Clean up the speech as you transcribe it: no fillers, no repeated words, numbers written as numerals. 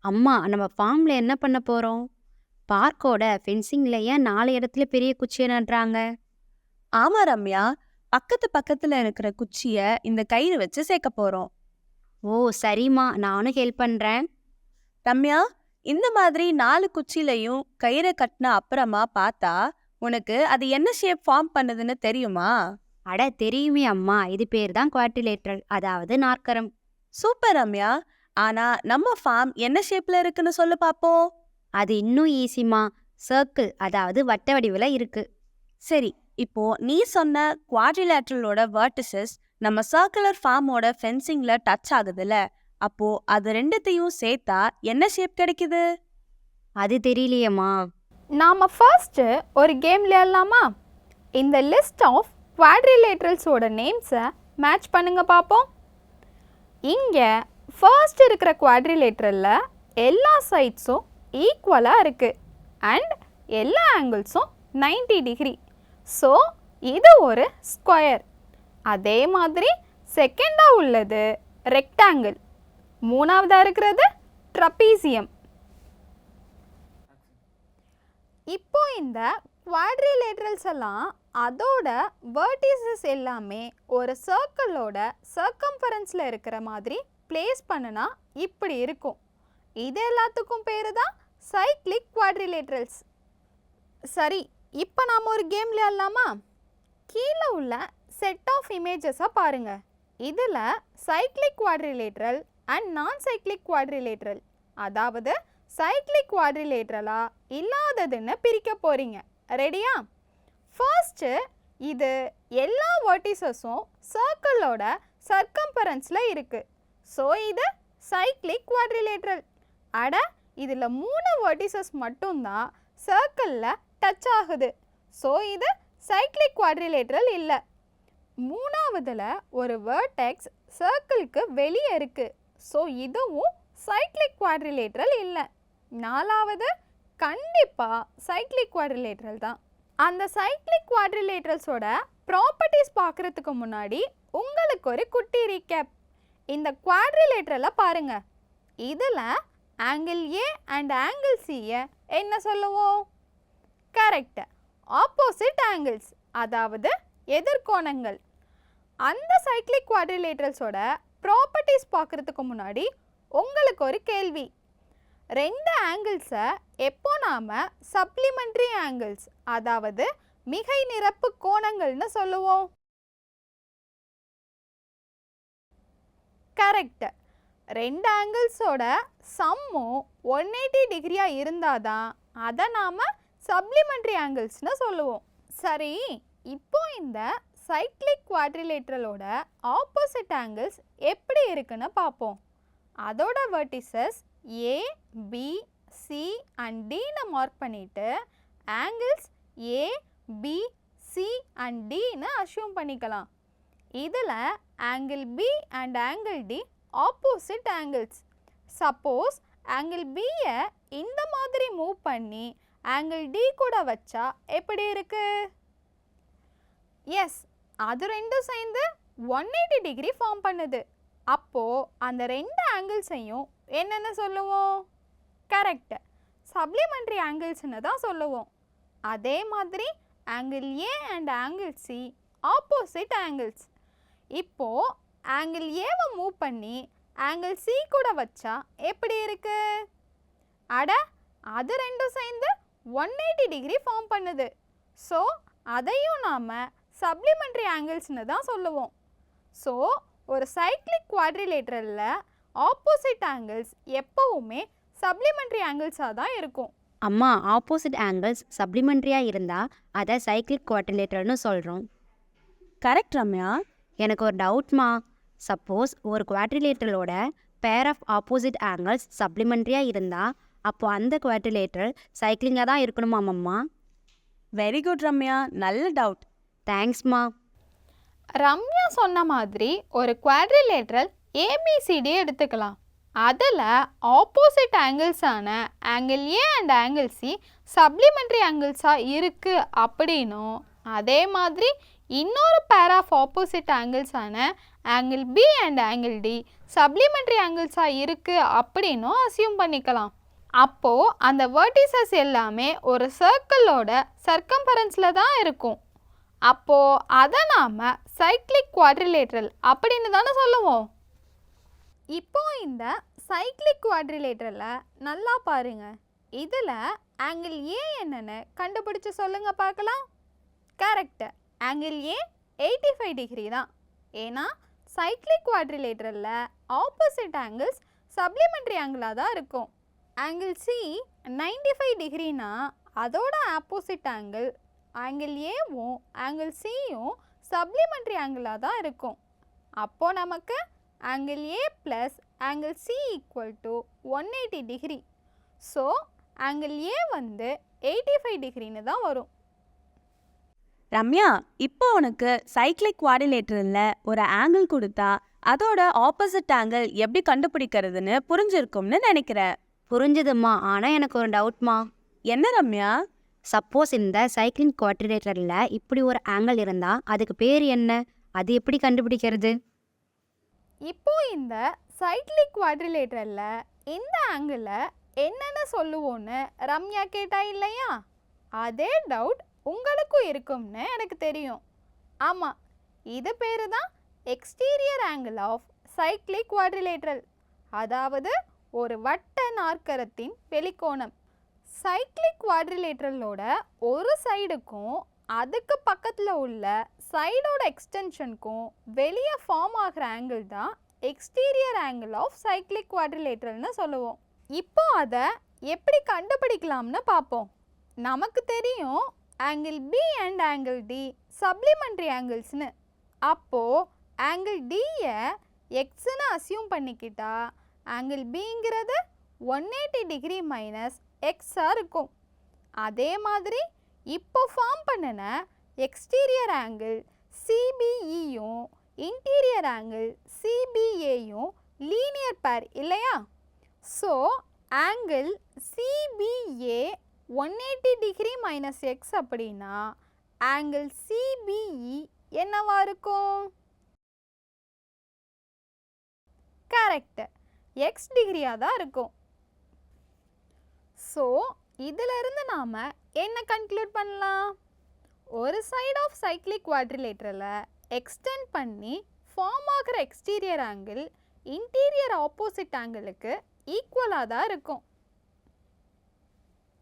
அம்மா, நம்ம ஃபார்ம்ல என்ன பண்ண போறோம்? பார்க்கோட ஃபென்சிங்ல ஏன் 4 இடத்துல பெரிய குச்சிய நடுறாங்க? ஆமா ரம்யா, பக்கத்து பக்கத்துல இருக்கிற குச்சிய இந்த கயிறு வச்சு சேர்க்க போறோம். ஓ சரிம்மா, நானும் ஹெல்ப் பண்றேன். ரம்யா, இந்த மாதிரி 4 குச்சிலையும் கயிறை கட்டின அப்புறமா பார்த்தா உனக்கு அது என்ன ஷேப் ஃபார்ம் பண்ணுதுன்னு தெரியுமா? அட தெரியுமே அம்மா, இது பேர் தான் குவாட்ரிலேட்ரல், அதாவது நாற்கரம். சூப்பர் ரம்யா. ஆனா நம்ம ஃபார்ம் என்ன ஷேப்ல இருக்குன்னு சொல்லு பாப்போம். அது இன்னும் ஈஸிமா. சர்க்கிள், அதாவது வட்ட வடிவில் இருக்கு. சரி, இப்போ நீ சொன்ன குவாட்ரிலேட்ரலோட வெர்டிசஸ் நம்ம சர்க்குலர் ஃபார்மோட ஃபென்சிங்ல டச் ஆகுதுல, அப்போ அது ரெண்டுத்தையும் சேர்த்தா என்ன ஷேப் கிடைக்குது? அது தெரியலையேம்மா. நாம் ஃபர்ஸ்ட்டு ஒரு கேம் விளையாடலாமா? இந்த லிஸ்ட் ஆஃப் குவாட்ரிலேட்ரல்ஸோட நேம்ஸை மேட்ச் பண்ணுங்க பார்ப்போம். இங்கே ஃபர்ஸ்ட் இருக்கிற குவாட்ரிலேட்ரலில் எல்லா சைட்ஸும் ஈக்குவலாக இருக்குது அண்ட் எல்லா ஆங்கிள்ஸும் 90 டிகிரி. ஸோ இது ஒரு ஸ்கொயர். அதே மாதிரி செகண்டாக உள்ளது ரெக்டாங்கிள், மூணாவதாக இருக்கிறது ட்ரப்பீசியம். இப்போ இந்த குவாட்ரிலேட்ரல்ஸ் எல்லாம் அதோட வெர்டிசஸ் எல்லாமே ஒரு சர்க்கிளோட சர்க்கம்ஃபரன்ஸில் இருக்கிற மாதிரி பிளேஸ் பண்ணுனா இப்படி இருக்கும். இது எல்லாத்துக்கும் பேர் தான் சைக்ளிக் குவாட்ரிலேட்ரல்ஸ். சரி, இப்போ நாம் ஒரு கேம் விளையாடலாமா? கீழே உள்ள செட் ஆஃப் இமேஜஸை பாருங்கள். இதில் சைக்ளிக் குவாட்ரிலேட்ரல் அண்ட் நான் சைக்ளிக் குவாட்ரிலேட்ரல், அதாவது சைக்ளிக் குவாட்ரிலேட்ரலா இல்லாததுன்னு பிரிக்க போகிறீங்க. ரெடியா? ஃபர்ஸ்ட்டு, இது எல்லா வெர்டிசஸும் சர்க்கிளோட சர்க்கம்பரன்ஸில் இருக்குது. ஸோ இது சைக்ளிக் குவாட்ரிலேட்ரல். அட, இதில் 3 வெர்டிசஸ் மட்டும்தான் சர்க்கிளில் டச் ஆகுது. ஸோ இது சைக்ளிக் குவாட்ரிலேட்ரல் இல்லை. மூணாவதில் ஒரு வேர்டெக்ஸ் சர்க்கிளுக்கு வெளியே இருக்குது. ஸோ இதுவும் சைக்ளிக் குவாட்ரிலேட்ரல் இல்லை. நாலாவது கண்டிப்பாக சைக்ளிக் குவாட்ரிலேட்ரல் தான். அந்த சைக்ளிக் குவாட்ரிலேட்ரல்ஸோட ப்ராப்பர்ட்டிஸ் பார்க்குறதுக்கு முன்னாடி உங்களுக்கு ஒரு குட்டி ரீகேப். இந்த குவாட்ரிலேட்ரலை பாருங்கள். இதில் ஆங்கிள் ஏ அண்ட் ஆங்கிள் சியை என்ன சொல்லுவோம்? கரெக்ட், ஆப்போசிட் ஆங்கிள்ஸ், அதாவது எதிர்கோணங்கள். அந்த சைக்ளிக் குவாட்ரிலேட்ரல்ஸோட ப்ராப்பர்ட்டிஸ் பார்க்குறதுக்கு முன்னாடி உங்களுக்கு ஒரு கேள்வி. 2 ஆங்கிள்ஸை எப்போ நாம் சப்ளிமெண்ட்ரி ஆங்கிள்ஸ், அதாவது மிகை நிரப்பு கோணங்கள்னு சொல்லுவோம்? கரெக்ட், 2 ஆங்கிள்ஸோட சம்மும் 180 டிகிரியாக இருந்தால் தான் அதை நாம் சப்ளிமெண்ட்ரி ஆங்கிள்ஸ்னு சொல்லுவோம். சரி, இப்போ இந்த சைக்ளிக் குவாட்ரிலேட்ரலோட ஆப்போசிட் ஆங்கிள்ஸ் எப்படி இருக்குன்னு பார்ப்போம். அதோட vertices A, B, C and டின்னு மார்க் பண்ணிவிட்டு angles A, B, C and டின்னு அஷ்யூம் பண்ணிக்கலாம். இதில் angle B and angle D opposite angles. Suppose angle பியை இந்த மாதிரி மூவ் பண்ணி ஆங்கிள் டி கூட வச்சா எப்படி இருக்கு? எஸ், அது ரெண்டும் சேர்ந்து 180 டிகிரி ஃபார்ம் பண்ணுது. அப்போது அந்த 2 ஆங்கிள்ஸையும் என்னென்னு சொல்லுவோம்? கரெக்ட், சப்ளிமெண்ட்ரி ஆங்கிள்ஸ்னு தான் சொல்லுவோம். அதே மாதிரி angle A and angle C opposite angles. இப்போது ஆங்கிள் ஏவை மூவ் பண்ணி ஆங்கிள் சி கூட வச்சா எப்படி இருக்கு? அட, அது ரெண்டும் சேர்ந்து 180 டிகிரி ஃபார்ம் பண்ணுது. ஸோ அதையும் நாம் சப்ளிமெண்ட்ரி ஆங்கிள்ஸ்னு தான் சொல்லுவோம். ஸோ ஒரு சைக்ளிக் குவாட்ரிலேட்ரலில் ஆப்போசிட் ஆங்கிள்ஸ் எப்போவுமே சப்ளிமெண்ட்ரி ஆங்கிள்ஸாக தான் இருக்கும். அம்மா, ஆப்போசிட் ஆங்கிள்ஸ் சப்ளிமெண்ட்ரியாக இருந்தால் அதை சைக்ளிக் குவாட்ரிலேட்ரல்னு சொல்கிறோம். கரெக்ட் ரம்யா. எனக்கு ஒரு டவுட்மா. சப்போஸ் ஒரு குவாட்ரிலேட்ரலோட பேர் ஆஃப் ஆப்போசிட் ஆங்கிள்ஸ் சப்ளிமெண்ட்ரியாக இருந்தால் அப்போ அந்த குவாட்ரிலேட்ரல் சைக்ளிங்காக தான் இருக்கணுமாம்மா? வெரி குட் ரம்யா, நல்ல டவுட். தேங்க்ஸ்மா. ரம்யா சொன்ன மாதிரி ஒரு குவாட்ரிலேட்ரல் ஏபிசிடி எடுத்துக்கலாம். அதில் ஆப்போசிட் ஆங்கிள்ஸான angle A and angle C supplementary ஆங்கிள்ஸாக இருக்குது அப்படின்னும், அதே மாதிரி இன்னொரு பேர் ஆஃப் ஆப்போசிட் ஆங்கிள்ஸான angle B and angle D supplementary ஆங்கிள்ஸாக இருக்குது அப்படின்னும் அசியூம் பண்ணிக்கலாம். அப்போது அந்த வெர்டிசஸ் எல்லாமே ஒரு சர்க்கிளோட சர்க்கம்பரன்ஸில் தான் இருக்கும். அப்போது அதை நாம் சைக்ளிக் குவாட்ரிலேட்ரல் அப்படின்னு தானே சொல்லுவோம். இப்போ இந்த சைக்ளிக் குவாட்ரிலேட்ரலை நல்லா பாருங்க. இதில் ஆங்கிள் ஏ என்னன்னு கண்டுபிடிச்சு சொல்லுங்க பார்க்கலாம். கரெக்டு, ஆங்கிள் ஏ 85 டிகிரி தான். ஏன்னா சைக்ளிக் குவாட்ரிலேட்ரலில் ஆப்போசிட் ஆங்கிள்ஸ் சப்ளிமெண்ட்ரி ஆங்கிளாக தான் இருக்கும். ஆங்கிள் சி 95 டிகிரினா அதோட ஆப்போசிட் ஆங்கிள் ஆங்கிள் ஏவும் ஆங்கிள் சியும் சப்ளிமெண்ட்ரி ஆங்கிளாக தான் இருக்கும். அப்போது நமக்கு angle A plus angle C equal to 180 degree. So angle ஏ வந்து 85 டிகிரின்னு தான் வரும். ரம்யா, இப்போ உனக்கு சைக்ளிக் குவாட்ரிலேட்டரல்ல ஒரு ஆங்கிள் கொடுத்தா அதோட ஆப்போசிட் ஆங்கிள் எப்படி கண்டுபிடிக்கிறதுன்னு புரிஞ்சிருக்கும்னு நினைக்கிறேன். புரிஞ்சுதும்மா. ஆனால் எனக்கு ஒரு டவுட்மா. என்ன ரம்யா? சப்போஸ் இந்த சைக்ளிக் குவாட்ரிலேட்டரில் இப்படி ஒரு ஆங்கிள் இருந்தால் அதுக்கு பேர் என்ன? அது எப்படி கண்டுபிடிக்கிறது? இப்போ இந்த சைக்ளிக் குவாட்ரிலேட்டரில் இந்த ஆங்கிளை என்னென்ன சொல்லுவோன்னு ரம்யா கேட்டா இல்லையா? அதே டவுட் உங்களுக்கும் இருக்கும்னு எனக்கு தெரியும். ஆமாம், இது பேர் தான் exterior angle of cyclic quadrilateral, அதாவது ஒரு வட்ட நாற்கரத்தின் வெளிக்கோணம். சைக்ளிக் குவாட்ரிலேட்ரலோட ஒரு சைடுக்கும் அதுக்கு பக்கத்தில் உள்ள சைடோட எக்ஸ்டென்ஷனுக்கும் வெளியே ஃபார்ம் ஆகிற ஆங்கிள் தான் எக்ஸ்டீரியர் ஆங்கிள் ஆஃப் சைக்ளிக் குவாட்ரிலேட்ரல்னு சொல்லுவோம். இப்போ அதை எப்படி கண்டுபிடிக்கலாம்னு பார்ப்போம். நமக்கு தெரியும் angle B and angle D supplementary ஆங்கிள்ஸ்னு. அப்போது ஆங்கிள் டியை எக்ஸ்ன்னு அசியூம் பண்ணிக்கிட்டா ஆங்கிள் பிங்கிறது 180 டிகிரி மைனஸ் எக்ஸாக இருக்கும். அதே மாதிரி இப்போ ஃபார்ம் பண்ணின எக்ஸ்டீரியர் ஆங்கிள் சிபிஇயும் இன்டீரியர் ஆங்கிள் சிபிஏயும் லீனியர் பேர் இல்லையா? So angle C B A 180 degree minus x அப்படின்னா ஆங்கிள் சிபிஇ என்னவா இருக்கும்? கரெக்ட், எக்ஸ் டிகிரியாக தான் இருக்கும். ஸோ இதிலிருந்து நாம் என்ன கன்க்ளூட் பண்ணலாம்? ஒரு சைடு ஆஃப் சைக்ளிக் குவாட்ரிலேட்டரலை எக்ஸ்டெண்ட் பண்ணி ஃபார்ம் ஆகிற எக்ஸ்டீரியர் ஆங்கிள் இன்டீரியர் ஆப்போசிட் ஆங்கிளுக்கு ஈக்குவலாக தான் இருக்கும்.